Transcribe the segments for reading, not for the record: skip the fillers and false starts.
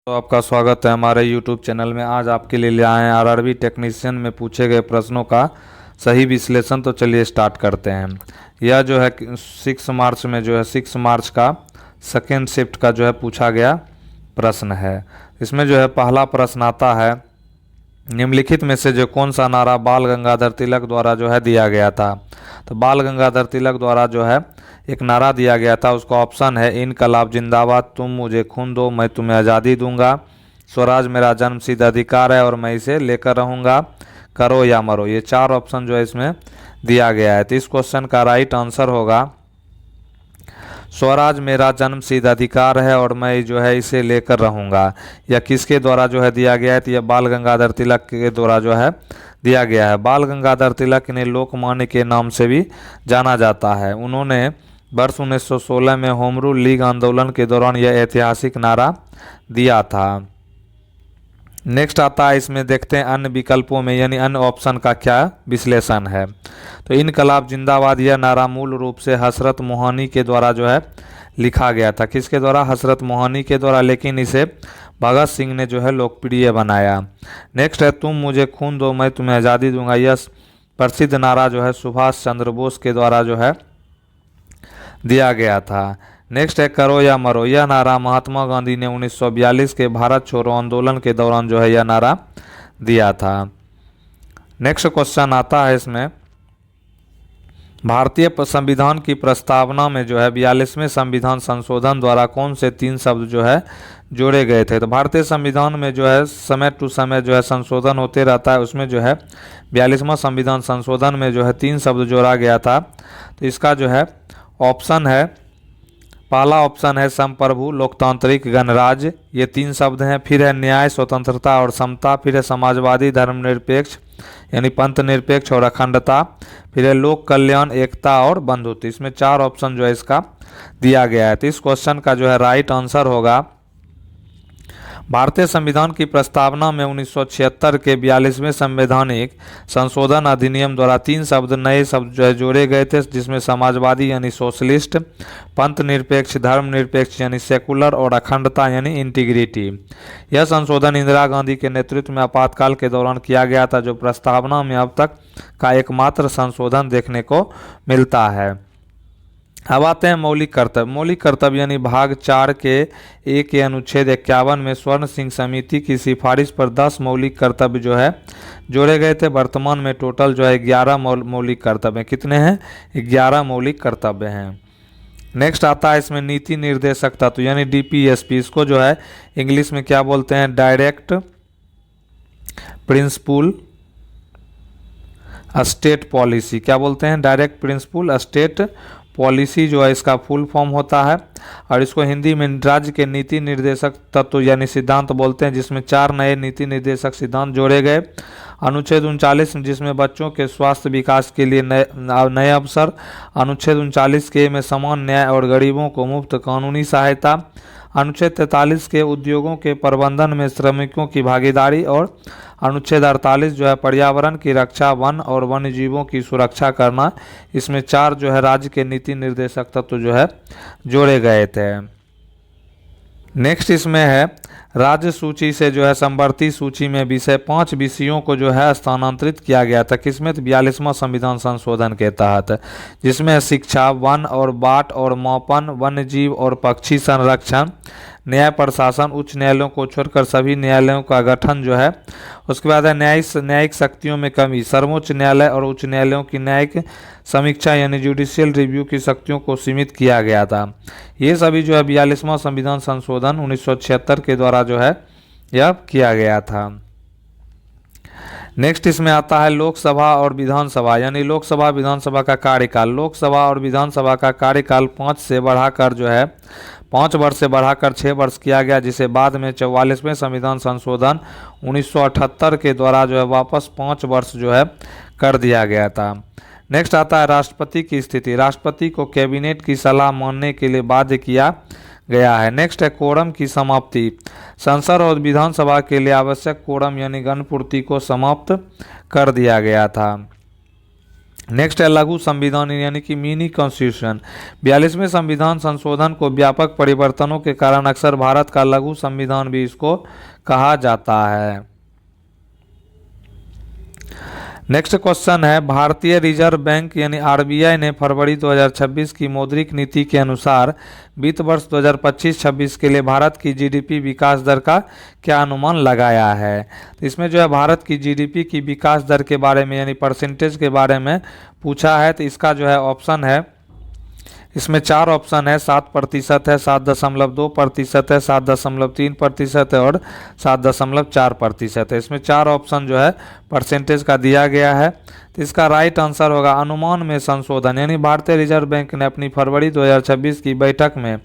तो आपका स्वागत है हमारे YouTube चैनल में। आज आपके लिए ले आए हैं आरआरबी टेक्नीशियन में पूछे गए प्रश्नों का सही विश्लेषण। तो चलिए स्टार्ट करते हैं। यह जो है 6 मार्च में जो है 6 मार्च का सेकेंड शिफ्ट का जो है पूछा गया प्रश्न है। इसमें जो है पहला प्रश्न आता है, निम्नलिखित में से जो कौन सा नारा बाल गंगाधर तिलक द्वारा जो है दिया गया था। तो बाल गंगाधर तिलक द्वारा जो है एक नारा दिया गया था, उसका ऑप्शन है इनकलाब जिंदाबाद, तुम मुझे खून दो मैं तुम्हें आज़ादी दूंगा, स्वराज मेरा जन्मसिद्ध अधिकार है और मैं इसे लेकर रहूंगा, करो या मरो। ये चार ऑप्शन जो है इसमें दिया गया है। तो इस क्वेश्चन का राइट आंसर होगा स्वराज मेरा जन्मसिद्ध अधिकार है और मैं जो है इसे लेकर रहूंगा। यह किसके द्वारा जो है दिया गया है? तो यह बाल गंगाधर तिलक के द्वारा जो है दिया गया है। बाल गंगाधर तिलक इन्हें लोकमान्य के नाम से भी जाना जाता है। उन्होंने वर्ष 1916 में होम रूल लीग आंदोलन के दौरान यह ऐतिहासिक नारा दिया था। नेक्स्ट आता है, इसमें देखते हैं अन्य विकल्पों में यानी अन्य ऑप्शन का क्या विश्लेषण है। तो इनकलाब जिंदाबाद यह नारा मूल रूप से हसरत मोहानी के द्वारा जो है लिखा गया था। किसके द्वारा? हसरत मोहानी के द्वारा, लेकिन इसे भगत सिंह ने जो है लोकप्रिय बनाया। नेक्स्ट है तुम मुझे खून दो मैं तुम्हें आज़ादी दूंगा। यह प्रसिद्ध नारा जो है सुभाष चंद्र बोस के द्वारा जो है दिया गया था। नेक्स्ट है करो या मरो। यह नारा महात्मा गांधी ने 1942 के भारत छोड़ो आंदोलन के दौरान जो है यह नारा दिया था। नेक्स्ट क्वेश्चन आता है, इसमें भारतीय संविधान की प्रस्तावना में जो है 42वें संविधान संशोधन द्वारा कौन से 3 शब्द जो है जोड़े गए थे। तो भारतीय संविधान में जो है समय टू समय जो है संशोधन होते रहता है। उसमें जो है 42वां संविधान संशोधन में जो है 3 शब्द जोड़ा गया था। तो इसका जो है ऑप्शन है, पहला ऑप्शन है संप्रभु लोकतांत्रिक गणराज्य, ये 3 शब्द हैं। फिर है न्याय स्वतंत्रता और समता। फिर है समाजवादी धर्मनिरपेक्ष यानी पंथ निरपेक्ष और अखंडता। फिर है लोक कल्याण एकता और बंधुत्व। इसमें 4 ऑप्शन जो है इसका दिया गया है। तो इस क्वेश्चन का जो है राइट आंसर होगा भारतीय संविधान की प्रस्तावना में 1976 के 42वें संवैधानिक संशोधन अधिनियम द्वारा 3 शब्द नए शब्द जो है जोड़े गए थे, जिसमें समाजवादी यानी सोशलिस्ट, पंथ निरपेक्ष धर्मनिरपेक्ष यानी सेकुलर और अखंडता यानी इंटीग्रिटी। यह संशोधन इंदिरा गांधी के नेतृत्व में आपातकाल के दौरान किया गया था, जो प्रस्तावना में अब तक का एकमात्र संशोधन देखने को मिलता है। अब आते हैं मौलिक कर्तव्य। मौलिक कर्तव्य यानी भाग 4 के 1 के अनुच्छेद 51 में स्वर्ण सिंह समिति की सिफारिश पर 10 मौलिक कर्तव्य जो है जोड़े गए थे। वर्तमान में टोटल जो है 11 मौलिक कर्तव्य। कितने हैं? 11 मौलिक कर्तव्य हैं। नेक्स्ट आता है, इसमें नीति निर्देशक तत्व यानी डीपीएसपी, इसको जो है इंग्लिश में क्या बोलते हैं? Direct principle state policy. क्या बोलते हैं? डायरेक्ट प्रिंसिपल स्टेट पॉलिसी जो है इसका फुल फॉर्म होता है। और इसको हिंदी में राज्य के नीति निर्देशक तत्व यानी सिद्धांत बोलते हैं, जिसमें 4 नए नीति निर्देशक सिद्धांत जोड़े गए। अनुच्छेद 39 जिसमें बच्चों के स्वास्थ्य विकास के लिए नए अवसर। अनुच्छेद 39 के में समान न्याय और गरीबों को मुफ्त कानूनी सहायता। अनुच्छेद 43 के उद्योगों के प्रबंधन में श्रमिकों की भागीदारी। और अनुच्छेद 48 जो है पर्यावरण की रक्षा, वन और वन्य जीवों की सुरक्षा करना। इसमें 4 जो है राज्य के नीति निर्देशक तत्व जो है जोड़े गए थे। नेक्स्ट इसमें है राज्य सूची से जो है समवर्ती सूची में विषय 5 विषयों को जो है स्थानांतरित किया गया था। किसमें? 42वां संविधान संशोधन के तहत, जिसमें शिक्षा, वन और बाट और मापन, वन्य जीव और पक्षी संरक्षण, न्याय प्रशासन, उच्च न्यायालयों को छोड़कर सभी न्यायालयों का गठन जो है। उसके बाद है न्यायिक शक्तियों में कमी, सर्वोच्च न्यायालय और उच्च न्यायालयों की न्यायिक समीक्षा यानी जुडिशियल रिव्यू की शक्तियों को सीमित किया गया था। ये सभी जो है 42वां संविधान संशोधन 1976 के द्वारा जो है यह किया गया था। नेक्स्ट इसमें आता है लोकसभा और विधानसभा यानी लोकसभा विधानसभा का कार्यकाल। लोकसभा और विधानसभा का कार्यकाल 5 से बढ़ाकर जो है 5 वर्ष से बढ़ाकर 6 वर्ष किया गया, जिसे बाद में 44वें संविधान संशोधन 1978 के द्वारा जो है वापस 5 वर्ष जो है कर दिया गया था। नेक्स्ट आता है राष्ट्रपति की स्थिति। राष्ट्रपति को कैबिनेट की सलाह मानने के लिए बाध्य किया गया है। नेक्स्ट है कोरम की समाप्ति। संसद और विधानसभा के लिए आवश्यक कोरम यानी गणपूर्ति को समाप्त कर दिया गया था। नेक्स्ट है लघु संविधान यानी कि मिनी कॉन्स्टिट्यूशन। 42वें संविधान संशोधन को व्यापक परिवर्तनों के कारण अक्सर भारत का लघु संविधान भी इसको कहा जाता है। नेक्स्ट क्वेश्चन है भारतीय रिजर्व बैंक यानी आरबीआई ने फरवरी 2026 की मौद्रिक नीति के अनुसार वित्त वर्ष 2025-26 के लिए भारत की जीडीपी विकास दर का क्या अनुमान लगाया है। तो इसमें जो है भारत की जीडीपी की विकास दर के बारे में यानी परसेंटेज के बारे में पूछा है। तो इसका जो है ऑप्शन है, इसमें 4 ऑप्शन है, 7% है, 7.2% है, 7.3% है और 7.4% है। इसमें 4 ऑप्शन जो है परसेंटेज का दिया गया है। तो इसका राइट आंसर होगा अनुमान में संशोधन, यानी भारतीय रिजर्व बैंक ने अपनी फरवरी 2026 की बैठक में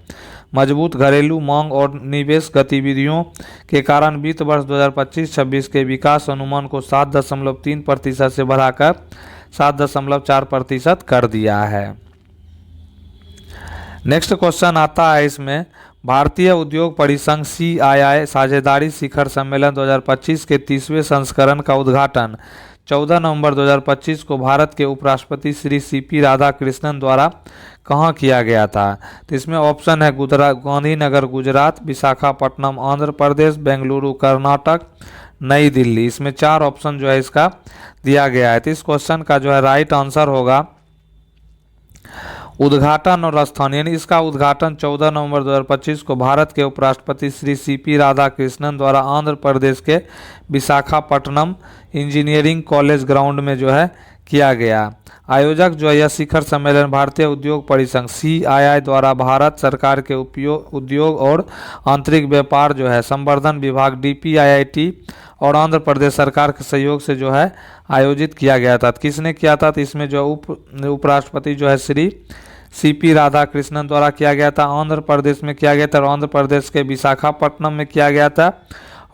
मजबूत घरेलू मांग और निवेश गतिविधियों के कारण वित्त वर्ष 2025-26 के विकास अनुमान को 7.3% से बढ़ाकर 7.4% कर दिया है। नेक्स्ट क्वेश्चन आता है इसमें भारतीय उद्योग परिसंघ CII साझेदारी शिखर सम्मेलन 2025 के 30वें संस्करण का उद्घाटन 14 नवंबर 2025 को भारत के उपराष्ट्रपति श्री CP राधाकृष्णन द्वारा कहाँ किया गया था। तो इसमें ऑप्शन है गांधीनगर गुजरात, विशाखापट्टनम आंध्र प्रदेश, बेंगलुरु कर्नाटक, नई दिल्ली। इसमें 4 ऑप्शन जो है इसका दिया गया है। तो इस क्वेश्चन का जो है राइट आंसर होगा उद्घाटन और स्थान, यानी इसका उद्घाटन 14 नवंबर 2025 को भारत के उपराष्ट्रपति श्री CP राधाकृष्णन द्वारा आंध्र प्रदेश के विशाखापट्टनम इंजीनियरिंग कॉलेज ग्राउंड में जो है किया गया। आयोजक जो है यह शिखर सम्मेलन भारतीय उद्योग परिसंघ CII द्वारा भारत सरकार के उद्योग और आंतरिक व्यापार जो है संवर्धन विभाग DPIIT और आंध्र प्रदेश सरकार के सहयोग से जो है आयोजित किया गया था। किसने किया था? तो इसमें जो उपराष्ट्रपति जो है श्री CP राधाकृष्णन द्वारा किया गया था, आंध्र प्रदेश में किया गया था और आंध्र प्रदेश के विशाखापट्टनम में किया गया था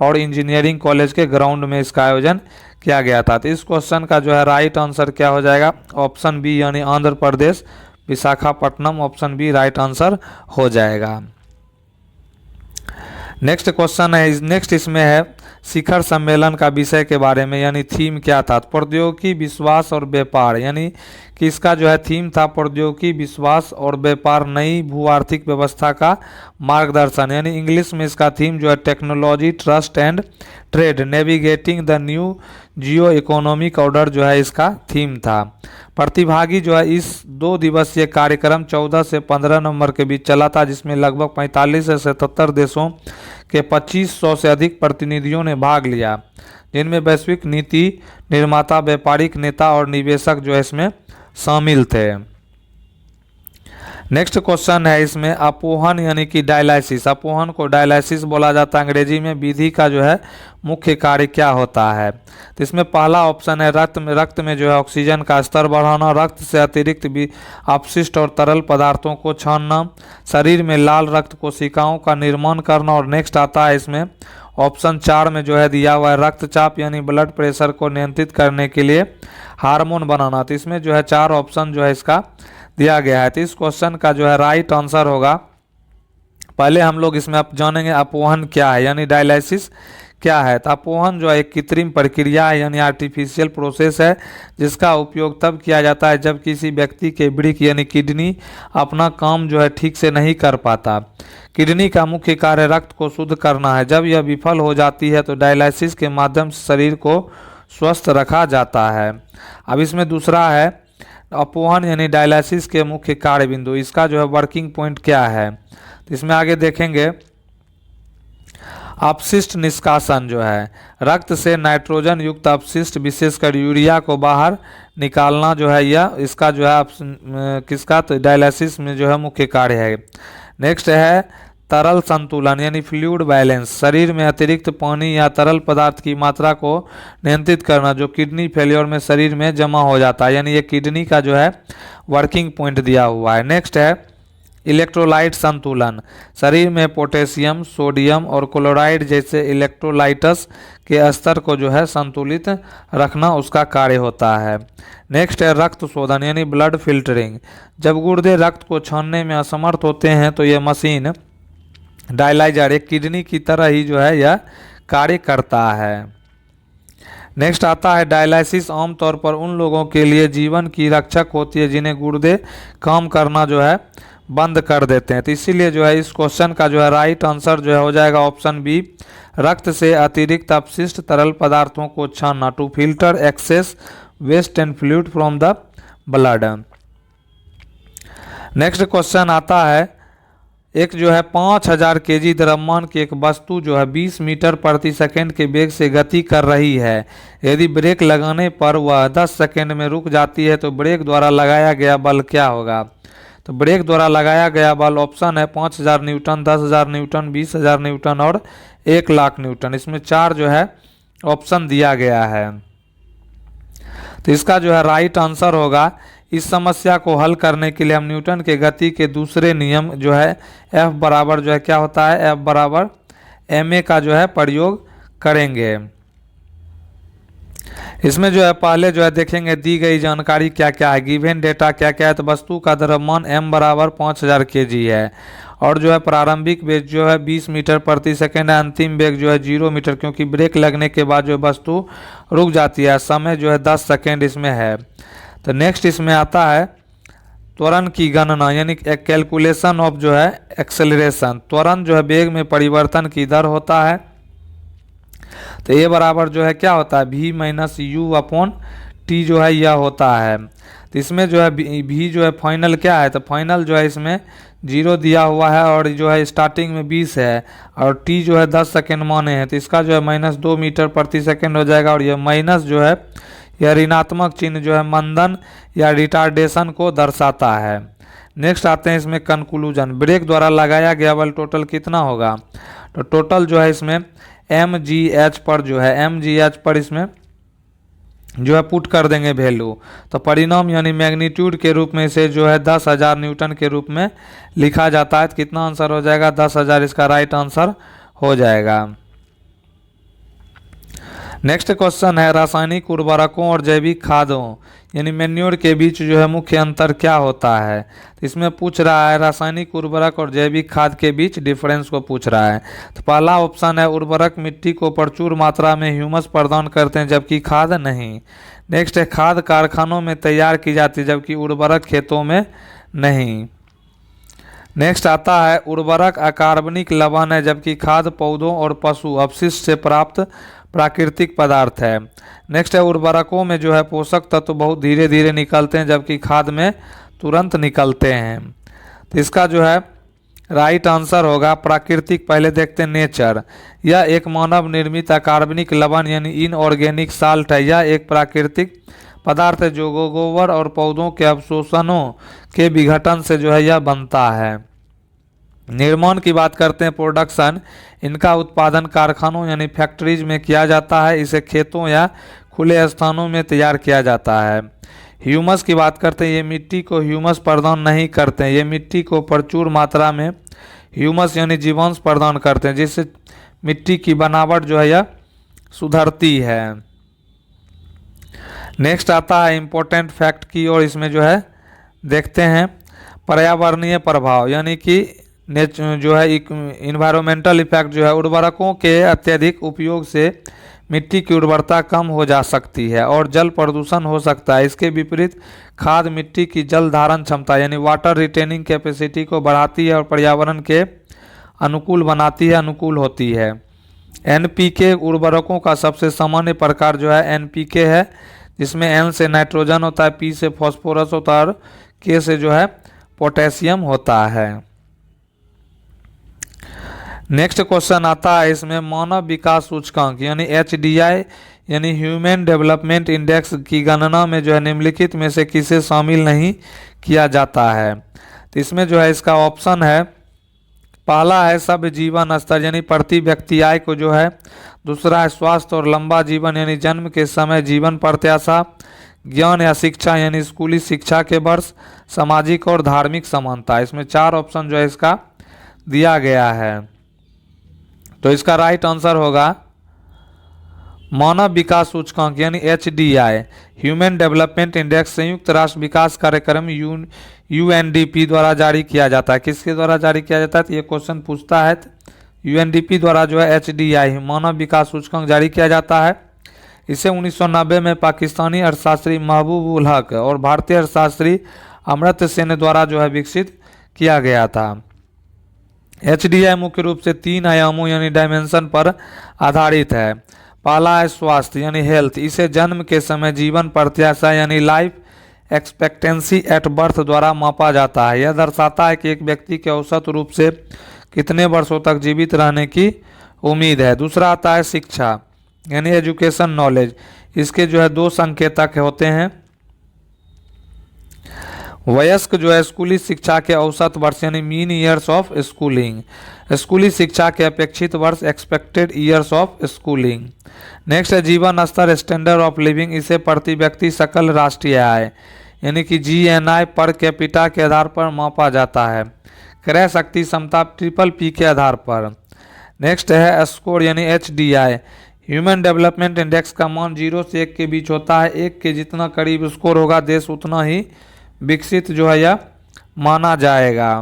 और इंजीनियरिंग कॉलेज के ग्राउंड में इसका आयोजन किया गया था। तो इस क्वेश्चन का जो है राइट आंसर क्या हो जाएगा? ऑप्शन बी यानी Andhra Pradesh Visakhapatnam, option B right answer हो जाएगा। नेक्स्ट क्वेश्चन है, नेक्स्ट इसमें है शिखर सम्मेलन का विषय के बारे में, यानी थीम क्या था? प्रौद्योगिकी, विश्वास और व्यापार, यानी कि इसका जो है थीम था प्रौद्योगिकी, विश्वास और व्यापार, नई भू आर्थिक व्यवस्था का मार्गदर्शन, यानी इंग्लिश में इसका थीम जो है technology, trust and trade, navigating the new Jio economic order जो है इसका थीम था। प्रतिभागी जो है इस 2 दिवसीय कार्यक्रम 14 से 15 नवंबर के बीच चला था, जिसमें लगभग 45 से 77 देशों के 2500 से अधिक प्रतिनिधियों ने भाग लिया, जिनमें वैश्विक नीति निर्माता, व्यापारिक नेता और निवेशक जो है इसमें शामिल थे। नेक्स्ट क्वेश्चन है इसमें अपोहन यानी कि डायलिसिस। अपोहन को डायलिसिस बोला जाता है अंग्रेजी में। विधि का जो है मुख्य कार्य क्या होता है? तो इसमें पहला ऑप्शन है रक्त में जो है ऑक्सीजन का स्तर बढ़ाना, रक्त से अतिरिक्त भी अपशिष्ट और तरल पदार्थों को छानना, शरीर में लाल रक्त कोशिकाओं का निर्माण करना और नेक्स्ट आता है इसमें ऑप्शन 4 में जो है दिया हुआ है रक्तचाप यानी ब्लड प्रेशर को नियंत्रित करने के लिए हार्मोन बनाना। तो इसमें जो है 4 ऑप्शन जो है इसका दिया गया है। तो इस क्वेश्चन का जो है राइट आंसर होगा, पहले हम लोग इसमें आप जानेंगे अपोहन क्या है यानी डायलिसिस क्या है। तो अपोहन जो है एक कृत्रिम प्रक्रिया है यानी आर्टिफिशियल प्रोसेस है, जिसका उपयोग तब किया जाता है जब किसी व्यक्ति के वृक्क यानी किडनी अपना काम जो है ठीक से नहीं कर पाता। किडनी का मुख्य कार्य रक्त को शुद्ध करना है। जब यह विफल हो जाती है तो डायलिसिस के माध्यम से शरीर को स्वस्थ रखा जाता है। अब इसमें दूसरा है अपोहन यानी डायलिसिस के मुख्य कार्य बिंदु, इसका जो है वर्किंग पॉइंट क्या है? तो इसमें आगे देखेंगे अपशिष्ट निष्कासन जो है रक्त से नाइट्रोजन युक्त अपशिष्ट विशेषकर यूरिया को बाहर निकालना जो है यह इसका जो है किसका? तो डायलिसिस में जो है मुख्य कार्य है। नेक्स्ट है तरल संतुलन यानी फ्लूइड बैलेंस, शरीर में अतिरिक्त पानी या तरल पदार्थ की मात्रा को नियंत्रित करना जो किडनी फेलियर में शरीर में जमा हो जाता है, यानी ये किडनी का जो है वर्किंग पॉइंट दिया हुआ है। नेक्स्ट है इलेक्ट्रोलाइट संतुलन, शरीर में पोटेशियम, सोडियम और क्लोराइड जैसे इलेक्ट्रोलाइट्स के स्तर को जो है संतुलित रखना उसका कार्य होता है। नेक्स्ट है रक्त शोधन यानी ब्लड फिल्टरिंग, जब गुर्दे रक्त को छानने में असमर्थ होते हैं तो यह मशीन डायलाइजर एक किडनी की तरह ही जो है यह कार्य करता है। नेक्स्ट आता है डायलिसिस आमतौर पर उन लोगों के लिए जीवन की रक्षक होती है जिन्हें गुर्दे काम करना जो है बंद कर देते हैं। तो इसीलिए जो है इस क्वेश्चन का जो है राइट आंसर जो है हो जाएगा ऑप्शन बी, रक्त से अतिरिक्त अपशिष्ट तरल पदार्थों को छानना, to filter excess waste and fluid from the blood. Next question आता है, एक जो है 5000 केजी द्रव्यमान की एक वस्तु जो है 20 मीटर प्रति सेकंड के वेग से गति कर रही है। यदि ब्रेक लगाने पर वह 10 सेकंड में रुक जाती है तो ब्रेक द्वारा लगाया गया बल क्या होगा? तो ब्रेक द्वारा लगाया गया बल ऑप्शन है 5000 न्यूटन, 10,000 न्यूटन, 20,000 न्यूटन और 1,00,000 न्यूटन। इसमें 4 जो है ऑप्शन दिया गया है। तो इसका जो है राइट आंसर होगा, इस समस्या को हल करने के लिए हम न्यूटन के गति के दूसरे नियम जो है F बराबर जो है क्या होता है, F बराबर ma का जो है प्रयोग करेंगे। इसमें जो है पहले जो है देखेंगे दी गई जानकारी क्या क्या है, गिवन डेटा क्या क्या है। तो वस्तु का द्रव्यमान m बराबर 5000 केजी है और जो है प्रारंभिक वेग जो है 20 मीटर प्रति सेकंड है, अंतिम वेग जो है 0 मीटर, क्योंकि ब्रेक लगने के बाद जो वस्तु रुक जाती है। समय जो है 10 सेकंड इसमें है। तो नेक्स्ट इसमें आता है त्वरण की गणना, यानी कैलकुलेशन ऑफ जो है एक्सेलरेशन। त्वरण जो है वेग में परिवर्तन की दर होता है। तो ये बराबर जो है क्या होता है, v minus you upon T जो है यह होता है। तो इसमें जो है v जो है फाइनल क्या है, तो फाइनल जो है इसमें 0 दिया हुआ है और जो है स्टार्टिंग में 20 है और t जो है 10 सेकेंड माने हैं। तो इसका जो है -2 मीटर प्रति सेकेंड हो जाएगा और यह माइनस जो है यह ऋणात्मक चिन्ह जो है मंदन या रिटार्डेशन को दर्शाता है। नेक्स्ट आते हैं इसमें कंक्लूजन, ब्रेक द्वारा लगाया गया बल टोटल कितना होगा? तो टोटल जो है इसमें mgh पर जो है mgh पर इसमें जो है पुट कर देंगे वैल्यू। तो परिणाम यानी मैग्नीट्यूड के रूप में इसे जो है 10,000 न्यूटन के रूप में लिखा जाता है। तो कितना आंसर हो जाएगा, 10,000 इसका राइट आंसर हो जाएगा। नेक्स्ट क्वेश्चन है, रासायनिक उर्वरकों और जैविक खादों यानी मैन्योर के बीच जो है मुख्य अंतर क्या होता है? तो इसमें पूछ रहा है रासायनिक उर्वरक और जैविक खाद के बीच डिफरेंस को पूछ रहा है। तो पहला ऑप्शन है उर्वरक मिट्टी को प्रचुर मात्रा में ह्यूमस प्रदान करते हैं जबकि खाद नहीं। नेक्स्ट है खाद कारखानों में तैयार की जाती है जबकि उर्वरक खेतों में नहीं। नेक्स्ट आता है उर्वरक अकार्बनिक लवण है जबकि खाद पौधों और पशु अपशिष्ट से प्राप्त प्राकृतिक पदार्थ है। नेक्स्ट है उर्वरकों में जो है पोषक तत्व बहुत धीरे धीरे निकलते हैं जबकि खाद में तुरंत निकलते हैं। तो इसका जो है राइट आंसर होगा प्राकृतिक। पहले देखते हैं नेचर, यह एक मानव निर्मित अकार्बनिक लवण यानी इनऑर्गेनिक साल्ट है। यह एक प्राकृतिक पदार्थ है जो गोबर और पौधों के अवशोषणों के विघटन से जो है यह बनता है। निर्माण की बात करते हैं प्रोडक्शन, इनका उत्पादन कारखानों यानी फैक्ट्रीज में किया जाता है। इसे खेतों या खुले स्थानों में तैयार किया जाता है। ह्यूमस की बात करते हैं, ये मिट्टी को ह्यूमस प्रदान नहीं करते हैं, ये मिट्टी को प्रचुर मात्रा में ह्यूमस यानी जीवांश प्रदान करते हैं जिससे मिट्टी की बनावट जो है यह सुधरती है। नेक्स्ट आता है इम्पोर्टेंट फैक्ट की और इसमें जो है देखते हैं पर्यावरणीय प्रभाव यानी कि जो है इन्वायरमेंटल इफेक्ट जो है उर्वरकों के अत्यधिक उपयोग से मिट्टी की उर्वरता कम हो जा सकती है और जल प्रदूषण हो सकता है। इसके विपरीत खाद मिट्टी की जल धारण क्षमता यानी वाटर रिटेनिंग कैपेसिटी को बढ़ाती है और पर्यावरण के अनुकूल बनाती है, अनुकूल होती है। एनपीके उर्वरकों का सबसे सामान्य प्रकार जो है एनपीके है जिसमें एन से नाइट्रोजन होता है, पी से फॉस्फोरस होता है और के से जो है पोटेशियम होता है। नेक्स्ट क्वेश्चन आता है इसमें मानव विकास सूचकांक यानी HDI यानी ह्यूमन डेवलपमेंट इंडेक्स की गणना में जो है निम्नलिखित में से किसे शामिल नहीं किया जाता है। तो इसमें जो है इसका ऑप्शन है, पहला है सब जीवन स्तर यानी प्रति व्यक्ति आय को जो है, दूसरा है स्वास्थ्य और लंबा जीवन यानी जन्म के समय जीवन प्रत्याशा, ज्ञान या शिक्षा यानी स्कूली शिक्षा के वर्ष, सामाजिक और धार्मिक समानता। इसमें 4 ऑप्शन जो है इसका दिया गया है। तो इसका राइट आंसर होगा मानव विकास सूचकांक यानी HDI ह्यूमन डेवलपमेंट इंडेक्स संयुक्त राष्ट्र विकास कार्यक्रम UNDP द्वारा जारी किया जाता है। किसके द्वारा जारी किया जाता है, तो ये क्वेश्चन पूछता है। UNDP द्वारा जो है HDI मानव विकास सूचकांक जारी किया जाता है। इसे 1990 में पाकिस्तानी अर्थशास्त्री महबूब उल हक और भारतीय अर्थशास्त्री अमर्त्य सेन द्वारा जो है विकसित किया गया था। HDI मुख्य रूप से 3 आयामों यानी डायमेंशन पर आधारित है। पहला है स्वास्थ्य यानी हेल्थ, इसे जन्म के समय जीवन प्रत्याशा यानी लाइफ एक्सपेक्टेंसी एट बर्थ द्वारा मापा जाता है। यह दर्शाता है कि एक व्यक्ति के औसत रूप से कितने वर्षों तक जीवित रहने की उम्मीद है। दूसरा आता है शिक्षा यानी एजुकेशन नॉलेज, इसके जो है 2 संकेतक होते हैं। वयस्क जो है स्कूली शिक्षा के औसत वर्ष यानी मीन ईयर्स ऑफ स्कूलिंग, स्कूली शिक्षा के अपेक्षित वर्ष expected years of schooling. Next है जीवन स्तर स्टैंडर्ड ऑफ लिविंग, इसे प्रति व्यक्ति सकल राष्ट्रीय आय यानी कि GNI पर कैपिटा के आधार पर मापा जाता है। क्रय शक्ति क्षमता PPP के आधार पर। नेक्स्ट है स्कोर यानी HDI, ह्यूमन डेवलपमेंट इंडेक्स का मान 0 से 1 के बीच होता है। 1 के जितना करीब स्कोर होगा देश उतना ही विकसित जो है यह माना जाएगा।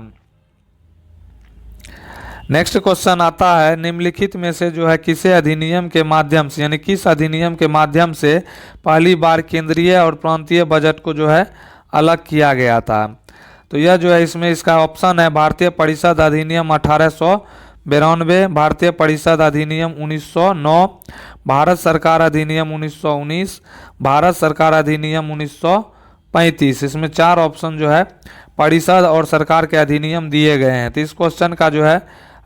नेक्स्ट क्वेश्चन आता है निम्नलिखित में से जो है किसे अधिनियम के माध्यम से यानी किस अधिनियम के माध्यम से पहली बार केंद्रीय और प्रांतीय बजट को जो है अलग किया गया था। तो यह जो है इसमें इसका ऑप्शन है भारतीय परिषद अधिनियम 1892, भारतीय परिषद अधिनियम 1909, भारत सरकार अधिनियम 1919, भारत सरकार अधिनियम 1935। इसमें 4 ऑप्शन जो है परिषद और सरकार के अधिनियम दिए गए हैं। तो इस क्वेश्चन का जो है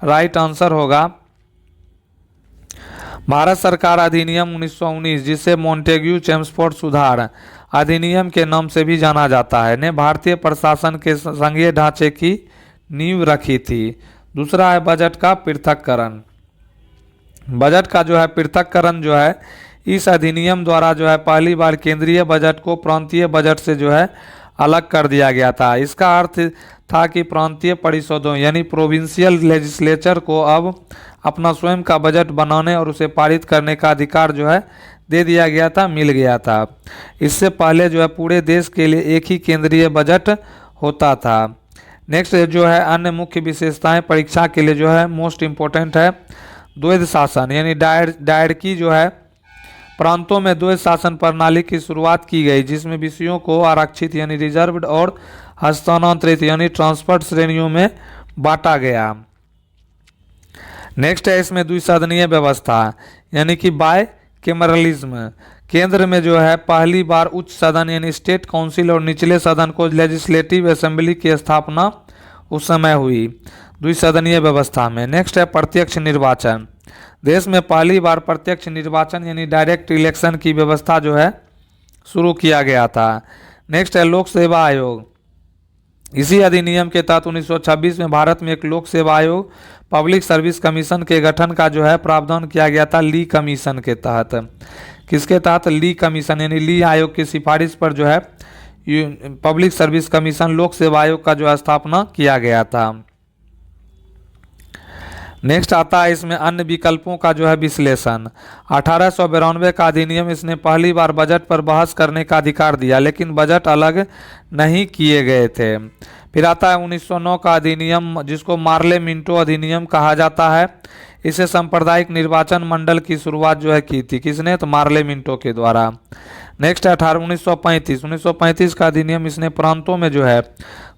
राइट आंसर होगा भारत सरकार अधिनियम 1919, जिसे मॉन्टेग्यू चेम्सफोर्ड सुधार अधिनियम के नाम से भी जाना जाता है, ने भारतीय प्रशासन के संघीय ढांचे की नींव रखी थी। दूसरा है बजट का पृथक्करण। बजट का जो है पृथक्करण जो है इस अधिनियम द्वारा जो है पहली बार केंद्रीय बजट को प्रांतीय बजट से जो है अलग कर दिया गया था। इसका अर्थ था कि प्रांतीय परिषदों यानी प्रोविंशियल लेजिस्लेचर को अब अपना स्वयं का बजट बनाने और उसे पारित करने का अधिकार जो है दे दिया गया था, मिल गया था। इससे पहले जो है पूरे देश के लिए एक ही केंद्रीय बजट होता था। नेक्स्ट जो है अन्य मुख्य विशेषताएं परीक्षा के लिए जो है मोस्ट इम्पोर्टेंट है द्वैध शासन यानी डायरकी जो है प्रांतों में द्वैध शासन प्रणाली की शुरुआत की गई, जिसमें विषयों को आरक्षित यानी रिजर्व्ड और हस्तांतरित यानी ट्रांसफर्ड श्रेणियों में बांटा गया। नेक्स्ट है इसमें द्विसदनीय व्यवस्था यानी कि बाय कैमरलिज्म। केंद्र में जो है पहली बार उच्च सदन यानी स्टेट काउंसिल और निचले सदन को लेजिस्लेटिव असेंबली की स्थापना उस समय हुई द्विसदनीय व्यवस्था में। नेक्स्ट है प्रत्यक्ष निर्वाचन। देश में पहली बार प्रत्यक्ष निर्वाचन यानी डायरेक्ट इलेक्शन की व्यवस्था जो है शुरू किया गया था। नेक्स्ट है लोक सेवा आयोग। इसी अधिनियम के तहत 1926 में भारत में एक लोक सेवा आयोग पब्लिक सर्विस कमीशन के गठन का जो है प्रावधान किया गया था ली कमीशन के तहत। किसके तहत? ली कमीशन यानी ली आयोग की सिफारिश पर जो है पब्लिक सर्विस कमीशन लोक सेवा आयोग का जो है स्थापना किया गया था। नेक्स्ट आता है इसमें अन्य विकल्पों का जो है विश्लेषण। 1892 का अधिनियम इसने पहली बार बजट पर बहस करने का अधिकार दिया, लेकिन बजट अलग नहीं किए गए थे। फिर आता है 1909 का अधिनियम, जिसको मार्ले मिंटो अधिनियम कहा जाता है। इसे सांप्रदायिक निर्वाचन मंडल की शुरुआत जो है की थी, किसने? तो मार्ले मिंटो के द्वारा। नेक्स्ट है 1935 का अधिनियम, इसने प्रांतों में जो है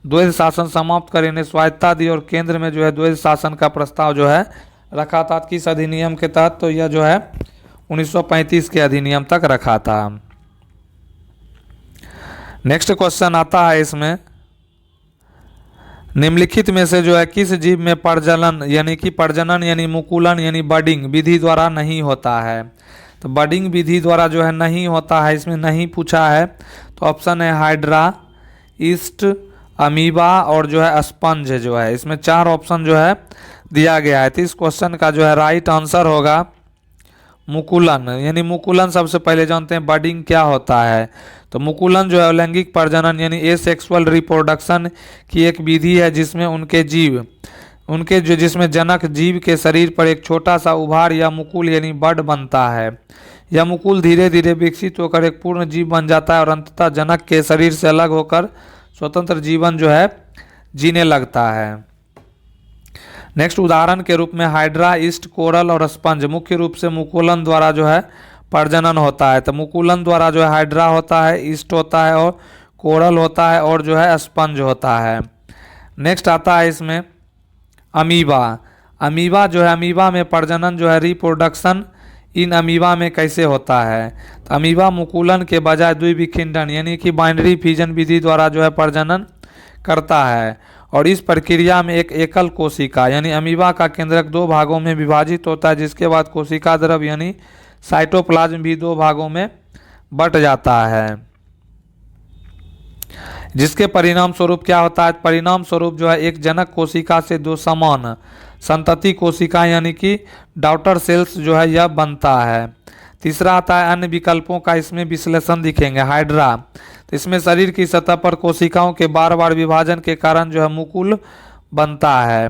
द्वैध शासन समाप्त कर इन्हें स्वायत्ता दी और केंद्र में जो है द्वैध शासन का प्रस्ताव जो है रखा था। किस अधिनियम के तहत? तो यह जो है 1935 के अधिनियम तक रखा था। नेक्स्ट क्वेश्चन आता है इसमें, निम्नलिखित में से जो है किस जीव में प्रजनन यानी मुकुलन यानी बडिंग विधि द्वारा नहीं होता है? तो बडिंग विधि द्वारा जो है नहीं होता है, इसमें नहीं पूछा है। तो ऑप्शन है हाइड्रा, ईस्ट, अमीबा और जो है स्पंज जो है। इसमें 4 ऑप्शन जो है दिया गया है। तो इस क्वेश्चन का जो है राइट आंसर होगा मुकुलन। यानी मुकुलन सबसे पहले जानते हैं बडिंग क्या होता है। तो मुकुलन जो है लैंगिक प्रजनन यानी एसेक्सुअल रिप्रोडक्शन की एक विधि है, जिसमें जिसमें जनक जीव के शरीर पर एक छोटा सा उभार या मुकुल यानी बड बनता है। यह मुकुल धीरे धीरे विकसित होकर एक पूर्ण जीव बन जाता है और अंततः जनक के शरीर से अलग होकर स्वतंत्र जीवन जो है जीने लगता है। नेक्स्ट उदाहरण के रूप में हाइड्रा, ईस्ट, कोरल और स्पंज मुख्य रूप से मुकुलन द्वारा जो है प्रजनन होता है। तो मुकुलन द्वारा जो है हाइड्रा होता है, ईस्ट होता है और कोरल होता है और जो है स्पंज होता है। नेक्स्ट आता है इसमें अमीबा। अमीबा जो है, अमीबा में प्रजनन जो है रिप्रोडक्शन इन अमीबा में कैसे होता है? तो अमीबा मुकुलन के बजाय द्विविखंडन यानी कि बाइनरी फिजन विधि द्वारा जो है प्रजनन करता है। और इस प्रक्रिया में एक एकल कोशिका यानी अमीबा का केंद्रक दो भागों में विभाजित होता है, जिसके बाद कोशिका द्रव यानी साइटोप्लाज्म भी दो भागों में बट जाता है, जिसके परिणाम स्वरूप क्या होता है? परिणाम स्वरूप जो है एक जनक कोशिका से दो समान संतति कोशिका यानी कि डॉटर सेल्स जो है यह बनता है। तीसरा आता है अन्य विकल्पों का, इसमें विश्लेषण दिखेंगे। हाइड्रा, तो इसमें शरीर की सतह पर कोशिकाओं के बार बार विभाजन के कारण जो है मुकुल बनता है।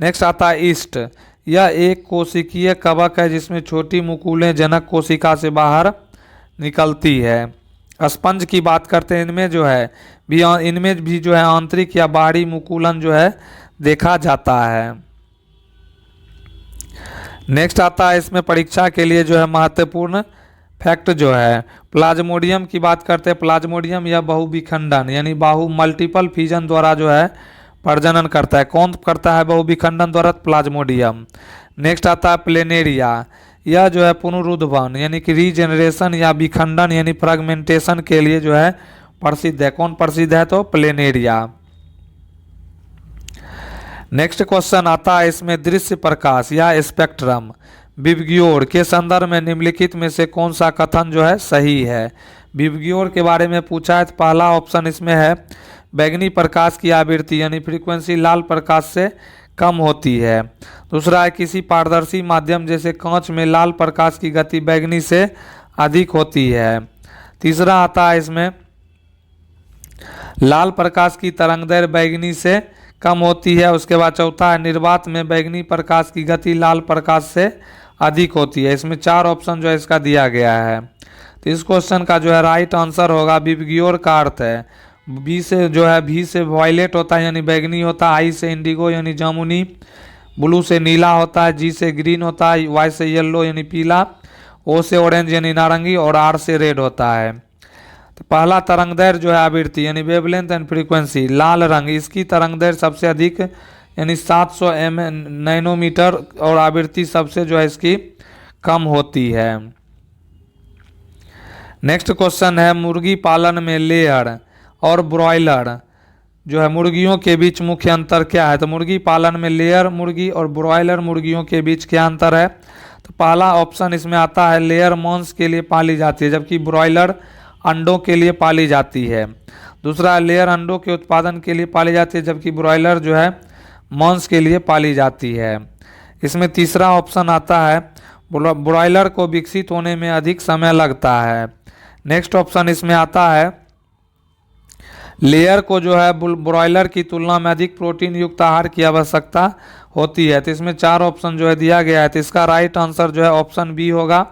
नेक्स्ट आता है ईस्ट, यह एक कोशिकीय कवक है जिसमें छोटी मुकुलें जनक कोशिका से बाहर निकलती है। स्पंज की बात करते हैं, इनमें भी जो है आंतरिक या बाहरी मुकुलन जो है देखा जाता है। नेक्स्ट आता है इसमें परीक्षा के लिए जो है महत्वपूर्ण फैक्ट जो है प्लाज्मोडियम की बात करते हैं। प्लाज्मोडियम या बहुविखंडन यानी मल्टीपल फिजन द्वारा जो है प्रजनन करता है। कौन करता है बहुविखंडन द्वारा? प्लाज्मोडियम। नेक्स्ट आता है प्लेनेरिया, यह जो है पुनरुद्भवन यानी कि रीजनरेशन या विखंडन यानी फ्रेगमेंटेशन के लिए जो है प्रसिद्ध है। कौन प्रसिद्ध है? तो प्लेनेरिया। नेक्स्ट क्वेश्चन आता है इसमें दृश्य प्रकाश या स्पेक्ट्रम विबग्योर के संदर्भ में निम्नलिखित में से कौन सा कथन जो है सही है? विबग्योर के बारे में पूछा है तो पहला ऑप्शन इसमें है बैगनी प्रकाश की आवृत्ति यानी फ्रीक्वेंसी लाल प्रकाश से कम होती है। दूसरा है किसी पारदर्शी माध्यम जैसे कांच में लाल प्रकाश की गति बैगनी से अधिक होती है। तीसरा आता है इसमें लाल प्रकाश की तरंगदैर्घ्य बैगनी से कम होती है। उसके बाद चौथा है निर्वात में बैगनी प्रकाश की गति लाल प्रकाश से अधिक होती है। इसमें चार ऑप्शन जो है इसका दिया गया है। तो इस क्वेश्चन का जो है राइट आंसर होगा विबग्योर का अर्थ है बी से जो है भी से वायलेट होता है यानी बैगनी होता है, आई से इंडिगो यानी जामुनी, ब्लू से नीला होता है, जी से ग्रीन होता है, वाई से येलो यानी पीला, ओ से ऑरेंज यानी नारंगी और आर से रेड होता है। तो पहला तरंगदैर्घ्य जो है आवृत्ति यानी वेवलेंथ एंड फ्रीक्वेंसी लाल रंग, इसकी तरंगदैर्घ्य सबसे अधिक यानी 700 नैनोमीटर और आवृत्ति सबसे जो है इसकी कम होती है। नेक्स्ट क्वेश्चन है मुर्गी पालन में लेयर और ब्रॉयलर जो है मुर्गियों के बीच मुख्य अंतर क्या है? तो मुर्गी पालन में लेयर मुर्गी और ब्रॉयलर मुर्गियों के बीच क्या अंतर है? तो पहला ऑप्शन इसमें आता है लेयर मांस के लिए पाली जाती है जबकि ब्रॉयलर अंडों के लिए पाली जाती है। दूसरा लेयर अंडों के उत्पादन के लिए पाली जाती है जबकि ब्रॉयलर जो है मांस के लिए पाली जाती है। इसमें तीसरा ऑप्शन आता है ब्रॉयलर को विकसित होने में अधिक समय लगता है। नेक्स्ट ऑप्शन इसमें आता है लेयर को जो है ब्रॉयलर की तुलना में अधिक प्रोटीन युक्त आहार की आवश्यकता होती है। तो इसमें चार ऑप्शन जो है दिया गया है। तो इसका राइट आंसर जो है ऑप्शन बी होगा,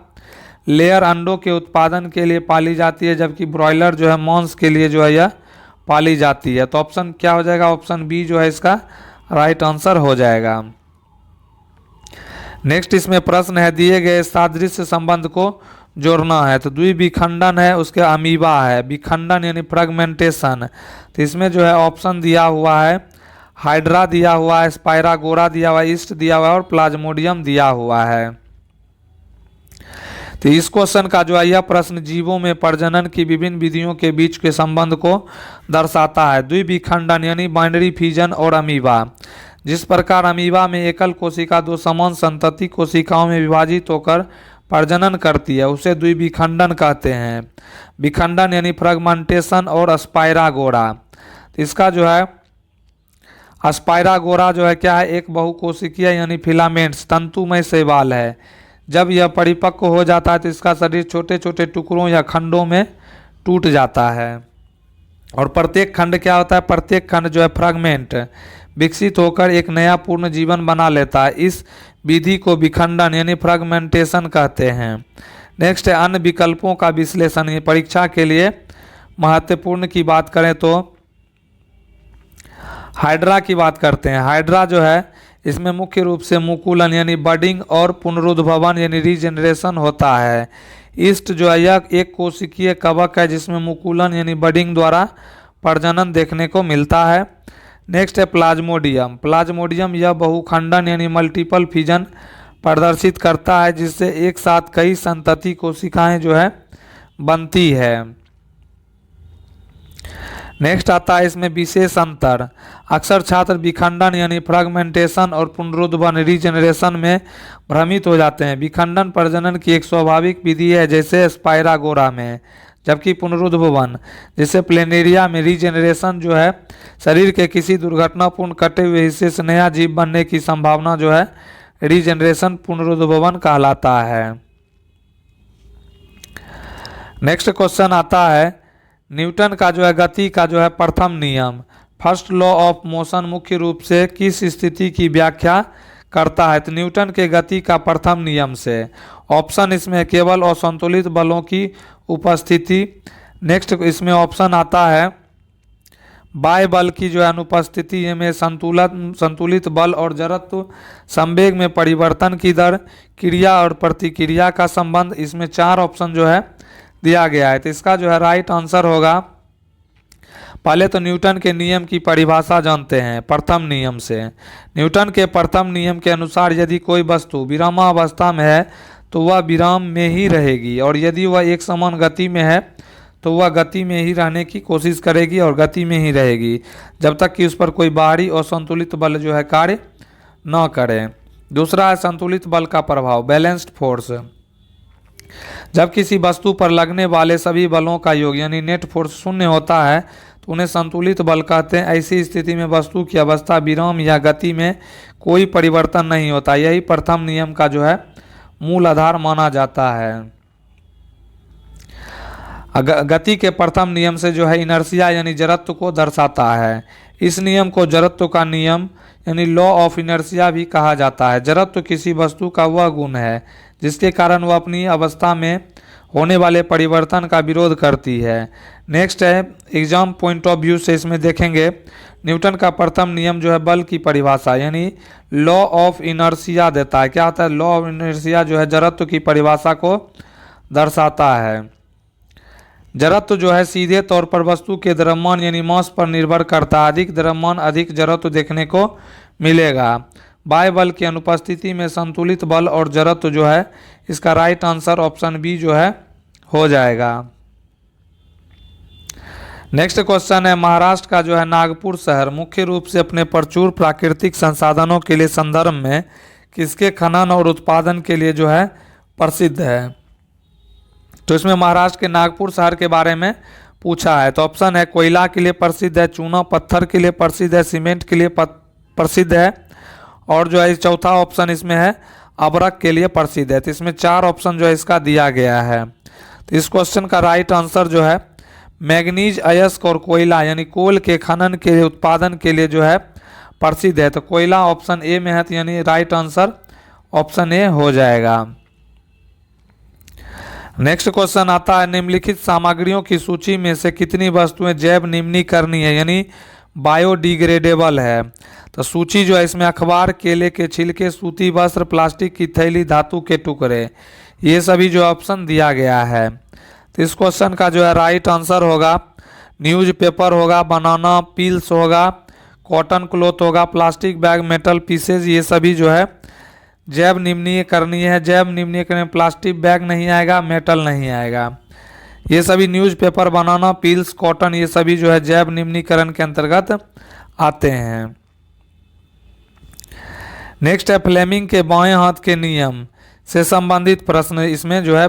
लेयर अंडों के उत्पादन के लिए पाली जाती है जबकि ब्रॉयलर जो है मांस के लिए जो है यह पाली जाती है। तो ऑप्शन क्या हो जाएगा? ऑप्शन बी जो है इसका राइट आंसर हो जाएगा। नेक्स्ट इसमें प्रश्न है दिए गए सादृश्य संबंध को जोड़ना है। तो द्विविखंडन है, उसके अमीबा है, विखंडन यानी फ्रेगमेंटेशन। तो इसमें जो है ऑप्शन दिया हुआ है हाइड्रा दिया हुआ है, स्पाइरागोरा दिया हुआ है, ईस्ट दिया हुआ है और प्लाज्मोडियम दिया हुआ है। तो इस क्वेश्चन का जो है यह प्रश्न जीवों में प्रजनन की विभिन्न विधियों के बीच के संबंध को दर्शाता है। द्विविखंडन यानी बाइनरी फिजन और अमीबा, जिस प्रकार अमीबा में एकल कोशिका दो समान संतति कोशिकाओं में विभाजित होकर प्रजनन करती है उसे द्विविखंडन कहते हैं। विखंडन यानी फ्रेगमेंटेशन और स्पाइरागोरा। तो इसका जो है स्पाइरागोरा जो है क्या है? एक बहुकोशिकीय यानी फिलामेंट्स तंतुमय शैवाल है। जब यह परिपक्व हो जाता है तो इसका शरीर छोटे छोटे टुकड़ों या खंडों में टूट जाता है और प्रत्येक खंड क्या होता है? प्रत्येक खंड जो है फ्रेगमेंट विकसित होकर एक नया पूर्ण जीवन बना लेता है। इस विधि को विखंडन यानी फ्रेगमेंटेशन कहते हैं। नेक्स्ट है अन्य विकल्पों का विश्लेषण। ये परीक्षा के लिए महत्वपूर्ण की बात करें तो हाइड्रा की बात करते हैं। हाइड्रा जो है इसमें मुख्य रूप से मुकुलन यानी बडिंग और पुनरुद्भवन यानी रीजनरेशन होता है। ईस्ट जो है यह एक कोशिकीय कवक है जिसमें मुकुलन यानी बडिंग द्वारा प्रजनन देखने को मिलता है। नेक्स्ट है प्लाज्मोडियम। प्लाज्मोडियम यह बहुखंडन यानी मल्टीपल फिजन प्रदर्शित करता है जिससे एक साथ कई संतति कोशिकाएं जो है बनती है। नेक्स्ट आता है इसमें विशेष अंतर। अक्सर छात्र विखंडन यानी फ्रेगमेंटेशन और पुनरुद्भवन रीजनरेशन में भ्रमित हो जाते हैं। विखंडन प्रजनन की एक स्वाभाविक विधि है जैसे स्पाइरागोरा में, जबकि पुनरुद्भवन जैसे प्लेनेरिया में रीजनरेशन जो है शरीर के किसी दुर्घटनापूर्ण कटे हुए हिस्से से नया जीव बनने की संभावना जो है रीजनरेशन पुनरुद्भवन कहलाता है। नेक्स्ट क्वेश्चन आता है न्यूटन का जो है गति का जो है प्रथम नियम, फर्स्ट लॉ ऑफ मोशन मुख्य रूप से किस स्थिति की व्याख्या करता है? तो न्यूटन के गति का प्रथम नियम से। ऑप्शन इसमें केवल असंतुलित बलों की उपस्थिति। नेक्स्ट इसमें ऑप्शन आता है बाह्य बल की जो है अनुपस्थिति में संतुलित बल और जड़त्व, संवेग में परिवर्तन की दर, क्रिया और प्रतिक्रिया का संबंध। इसमें 4 ऑप्शन जो है दिया गया है। तो इसका जो है राइट आंसर होगा, पहले तो न्यूटन के नियम की परिभाषा जानते हैं प्रथम नियम से। न्यूटन के प्रथम नियम के अनुसार यदि कोई वस्तु विरामावस्था में है तो वह विराम में ही रहेगी, और यदि वह एक समान गति में है तो वह गति में ही रहने की कोशिश करेगी और गति में ही रहेगी जब तक कि उस पर कोई बाहरी असंतुलित बल जो है कार्य न करे। दूसरा है संतुलित बल का प्रभाव, बैलेंस्ड फोर्स। जब किसी वस्तु पर लगने वाले सभी बलों का योग यानी नेट फोर्स शून्य होता है तो उन्हें संतुलित बल कहते हैं। ऐसी स्थिति में वस्तु की अवस्था विराम या गति में कोई परिवर्तन नहीं होता। यही प्रथम नियम का जो है मूल आधार माना जाता है। गति के प्रथम नियम से जो है इनर्शिया यानी जड़त्व को दर्शाता है। इस नियम को जड़त्व का नियम यानी लॉ ऑफ इनर्शिया भी कहा जाता है। जड़त्व किसी वस्तु का वह गुण है जिसके कारण वह अपनी अवस्था में होने वाले परिवर्तन का विरोध करती है। नेक्स्ट है एग्जाम पॉइंट ऑफ व्यू से इसमें देखेंगे न्यूटन का प्रथम नियम जो है बल की परिभाषा यानी लॉ ऑफ इनर्शिया देता है। क्या होता है? लॉ ऑफ इनर्शिया जो है जड़त्व की परिभाषा को दर्शाता है। जड़त्व जो है सीधे तौर पर वस्तु के द्रव्यमान यानी मास पर निर्भर करता है। अधिक द्रव्यमान अधिक जड़त्व देखने को मिलेगा। बाह्य बल की अनुपस्थिति में संतुलित बल और जड़त्व जो है इसका राइट आंसर ऑप्शन बी जो है हो जाएगा। नेक्स्ट क्वेश्चन है महाराष्ट्र का जो है नागपुर शहर मुख्य रूप से अपने प्रचुर प्राकृतिक संसाधनों के लिए संदर्भ में किसके खनन और उत्पादन के लिए जो है प्रसिद्ध है? तो इसमें महाराष्ट्र के नागपुर शहर के बारे में पूछा है। तो ऑप्शन है कोयला के लिए प्रसिद्ध है, चूना पत्थर के लिए प्रसिद्ध है, सीमेंट के लिए प्रसिद्ध है, और जो है चौथा ऑप्शन इसमें है अबरक के लिए प्रसिद्ध है। तो इसमें 4 ऑप्शन जो है इसका दिया गया है। तो इस क्वेश्चन का राइट आंसर जो है मैग्नीज, अयस्क और कोयला यानी कोल के खनन के लिए उत्पादन के लिए जो है प्रसिद्ध है। तो कोयला ऑप्शन ए में है, तो यानी राइट आंसर ऑप्शन ए हो जाएगा। नेक्स्ट क्वेश्चन आता है निम्नलिखित सामग्रियों की सूची में से कितनी वस्तुएं जैव निम्नीकरणीय है यानी बायोडिग्रेडेबल है? तो सूची जो है इसमें अखबार, केले के छिलके, सूती वस्त्र, प्लास्टिक की थैली, धातु के टुकड़े, ये सभी जो ऑप्शन दिया गया है। तो इस क्वेश्चन का जो है राइट आंसर होगा न्यूज़पेपर होगा, बनाना पील्स होगा, कॉटन क्लॉथ होगा, प्लास्टिक बैग, मेटल पीसेज, ये सभी जो है जैव निम्नीकरणीय है। जैव निम्नीकरण प्लास्टिक बैग नहीं आएगा, मेटल नहीं आएगा। ये सभी न्यूज़पेपर, बनाना पील्स, कॉटन, ये सभी जो है जैव निम्नीकरण के अंतर्गत आते हैं। नेक्स्ट है फ्लेमिंग के बाएं हाथ के नियम से संबंधित प्रश्न। इसमें जो है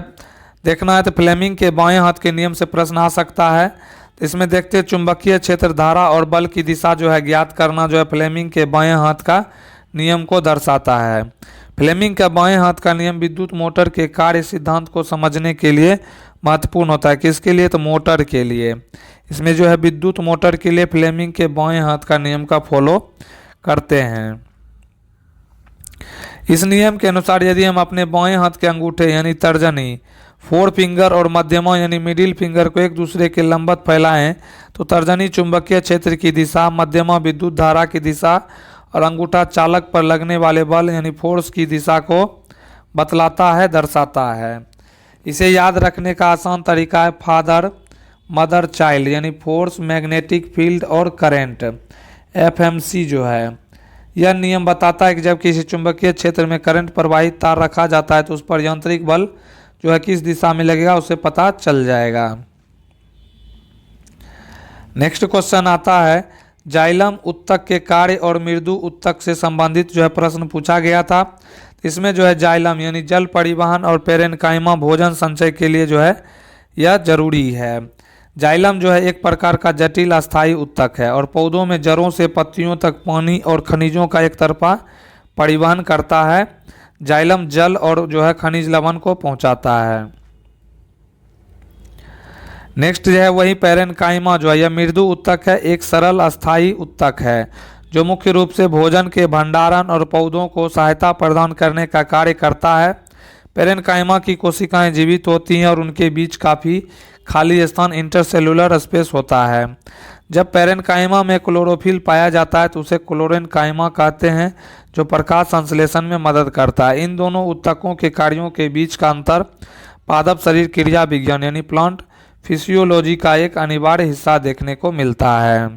देखना है तो फ्लेमिंग के बाएं हाथ के नियम से प्रश्न आ सकता है। तो इसमें देखते हैं चुंबकीय क्षेत्र, धारा और बल की दिशा जो है ज्ञात करना जो है फ्लेमिंग के बाएं हाथ का नियम को दर्शाता है। फ्लेमिंग का बाएं हाथ का नियम विद्युत मोटर के कार्य सिद्धांत को समझने के लिए महत्वपूर्ण होता है। किसके लिए? तो मोटर के लिए। इसमें जो है विद्युत मोटर के लिए फ्लेमिंग के बाएं हाथ का नियम का फॉलो करते हैं। इस नियम के अनुसार यदि हम अपने बाएं हाथ के अंगूठे यानी तर्जनी, फोर फिंगर और मध्यमा यानी मिडिल फिंगर को एक दूसरे के लंबवत फैलाएं तो तर्जनी चुंबकीय क्षेत्र की दिशा, मध्यमा विद्युत धारा की दिशा और अंगूठा चालक पर लगने वाले बल यानी फोर्स की दिशा को बतलाता है, दर्शाता है। इसे याद रखने का आसान तरीका है फादर मदर चाइल्ड, यानी फोर्स, मैग्नेटिक फील्ड और करंट, एफएमसी जो है। यह नियम बताता है कि जब किसी चुंबकीय क्षेत्र में करंट प्रवाहित तार रखा जाता है तो उस पर यांत्रिक बल जो है किस दिशा में लगेगा उसे पता चल जाएगा। नेक्स्ट क्वेश्चन आता है, जाइलम उत्तक के कार्य और मृदु उत्तक से संबंधित जो है प्रश्न पूछा गया था। इसमें जो है जाइलम यानी जल परिवहन और पेरेन्काइमा भोजन संचय के लिए जो है यह जरूरी है। जाइलम जो है एक प्रकार का जटिल अस्थायी उत्तक है और पौधों में जड़ों से पत्तियों तक पानी और खनिजों का एक तरफा परिवहन करता है। जाइलम जल और जो है खनिज लवण को पहुंचाता है। नेक्स्ट जो है वही पेरेन्काइमा जो है यह मृदु उत्तक है, एक सरल अस्थायी उत्तक है जो मुख्य रूप से भोजन के भंडारण और पौधों को सहायता प्रदान करने का कार्य करता है। पेरेन्काइमा की कोशिकाएं जीवित होती हैं और उनके बीच काफ़ी खाली स्थान इंटरसेलुलर स्पेस होता है। जब पेरेन्काइमा में क्लोरोफिल पाया जाता है तो उसे क्लोरेन्काइमा कहते हैं जो प्रकाश संश्लेषण में मदद करता है। इन दोनों उत्तकों के कार्यों के बीच का अंतर पादप शरीर क्रिया विज्ञान यानी प्लांट फिजियोलॉजी का एक अनिवार्य हिस्सा देखने को मिलता है।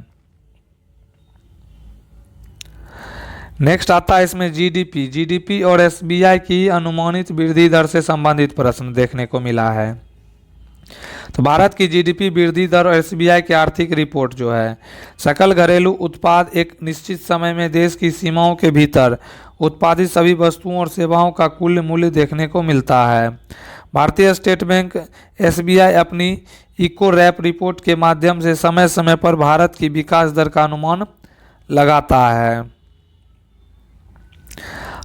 नेक्स्ट आता है इसमें जीडीपी और एसबीआई की अनुमानित वृद्धि दर से संबंधित प्रश्न देखने को मिला है। तो भारत की जीडीपी वृद्धि दर और एसबीआई की आर्थिक रिपोर्ट जो है, सकल घरेलू उत्पाद एक निश्चित समय में देश की सीमाओं के भीतर उत्पादित सभी वस्तुओं और सेवाओं का कुल मूल्य देखने को मिलता है। भारतीय स्टेट बैंक एसबीआई अपनी इको रैप रिपोर्ट के माध्यम से समय समय पर भारत की विकास दर का अनुमान लगाता है।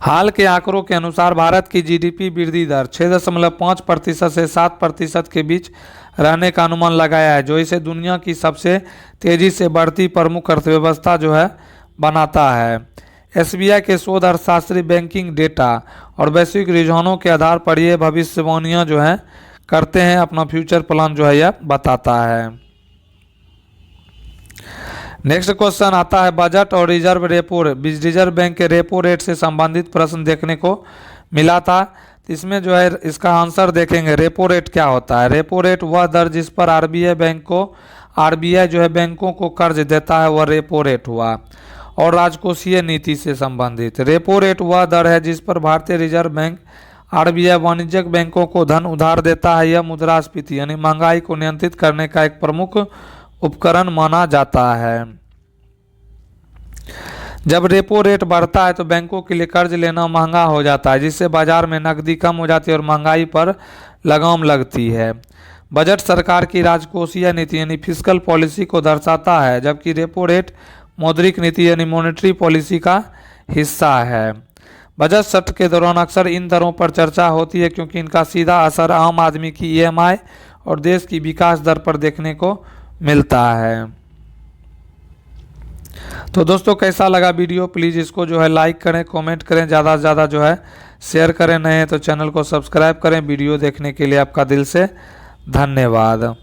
हाल के आंकड़ों के अनुसार भारत की जीडीपी वृद्धि दर 6.5% से 7% के बीच रहने का अनुमान लगाया है, जो इसे दुनिया की सबसे तेजी से बढ़ती प्रमुख अर्थव्यवस्था जो है बनाता है। एसबीआई के शोध अर्थशास्त्री बैंकिंग डेटा और वैश्विक रुझानों के आधार पर ये भविष्यवाणियां जो है करते हैं, अपना फ्यूचर प्लान जो है यह बताता है। नेक्स्ट क्वेश्चन आता है बजट और रिजर्व बैंक के रेपो रेट से संबंधित प्रश्न देखने को मिला था। इसमें जो है इसका आंसर देखेंगे रेपो रेट क्या होता है। रेपो रेट वह दर जिस पर आरबीआई जो है बैंकों को कर्ज देता है वह रेपो रेट हुआ। और राजकोषीय नीति से संबंधित रेपो रेट वह दर है जिस पर भारतीय रिजर्व बैंक आरबीआई वाणिज्यिक बैंकों को धन उधार देता है। यह मुद्रास्फीति यानी महंगाई को नियंत्रित करने का एक प्रमुख उपकरण माना जाता है। जब रेपो रेट बढ़ता है तो बैंकों के लिए कर्ज लेना महंगा हो जाता है, जिससे बाजार में नकदी कम हो जाती है और महंगाई पर लगाम लगती है। बजट सरकार की राजकोषीय नीति यानी फिस्कल पॉलिसी को दर्शाता है, जबकि रेपो रेट मौद्रिक नीति यानी मॉनेटरी पॉलिसी का हिस्सा है। बजट सत्र के दौरान अक्सर इन दरों पर चर्चा होती है क्योंकि इनका सीधा असर आम आदमी की ईएमआई और देश की विकास दर पर देखने को मिलता है। तो दोस्तों कैसा लगा वीडियो, प्लीज़ इसको जो है लाइक करें, कमेंट करें, ज़्यादा से ज़्यादा जो है शेयर करें। नए हैं तो चैनल को सब्सक्राइब करें। वीडियो देखने के लिए आपका दिल से धन्यवाद।